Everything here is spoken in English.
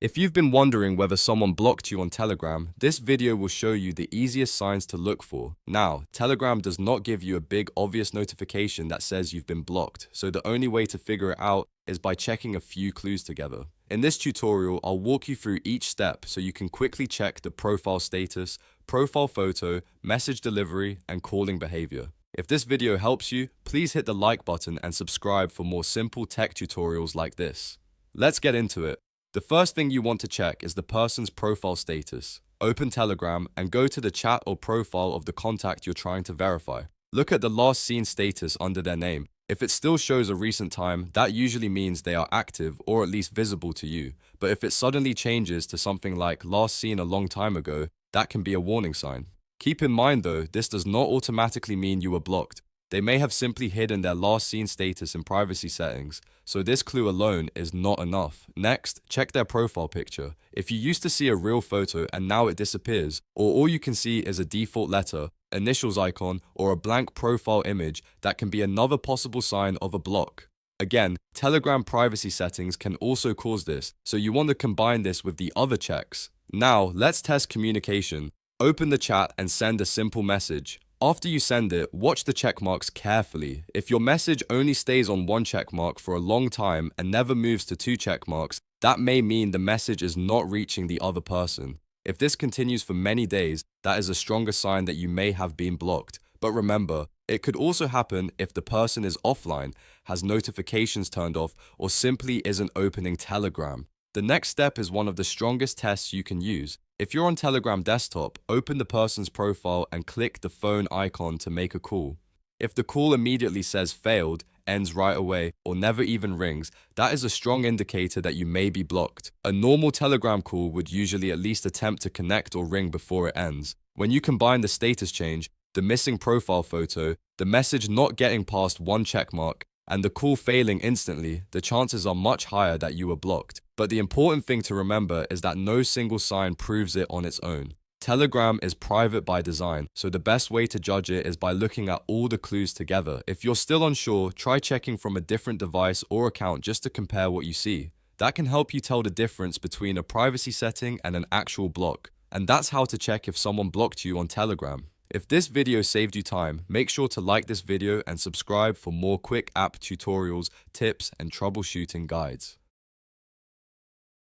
If you've been wondering whether someone blocked you on Telegram, this video will show you the easiest signs to look for. Now, Telegram does not give you a big obvious notification that says you've been blocked, so the only way to figure it out is by checking a few clues together. In this tutorial, I'll walk you through each step so you can quickly check the profile status, profile photo, message delivery, and calling behavior. If this video helps you, please hit the like button and subscribe for more simple tech tutorials like this. Let's get into it. The first thing you want to check is the person's profile status. Open Telegram and go to the chat or profile of the contact you're trying to verify. Look at the last seen status under their name. If it still shows a recent time, that usually means they are active or at least visible to you. But if it suddenly changes to something like last seen a long time ago, that can be a warning sign. Keep in mind though, this does not automatically mean you were blocked. They may have simply hidden their last seen status in privacy settings, so this clue alone is not enough. Next, check their profile picture. If you used to see a real photo and now it disappears, or all you can see is a default letter, initials icon, or a blank profile image, that can be another possible sign of a block. Again, Telegram privacy settings can also cause this, so you want to combine this with the other checks. Now, let's test communication. Open the chat and send a simple message. After you send it, watch the checkmarks carefully. If your message only stays on one checkmark for a long time and never moves to two checkmarks, that may mean the message is not reaching the other person. If this continues for many days, that is a stronger sign that you may have been blocked. But remember, it could also happen if the person is offline, has notifications turned off, or simply isn't opening Telegram. The next step is one of the strongest tests you can use. If you're on Telegram desktop, open the person's profile and click the phone icon to make a call. If the call immediately says failed, ends right away, or never even rings, that is a strong indicator that you may be blocked. A normal Telegram call would usually at least attempt to connect or ring before it ends. When you combine the status change, the missing profile photo, the message not getting past one checkmark, and the call failing instantly, the chances are much higher that you were blocked. But the important thing to remember is that no single sign proves it on its own. Telegram is private by design, so the best way to judge it is by looking at all the clues together. If you're still unsure, try checking from a different device or account just to compare what you see. That can help you tell the difference between a privacy setting and an actual block. And that's how to check if someone blocked you on Telegram. If this video saved you time, make sure to like this video and subscribe for more quick app tutorials, tips, and troubleshooting guides.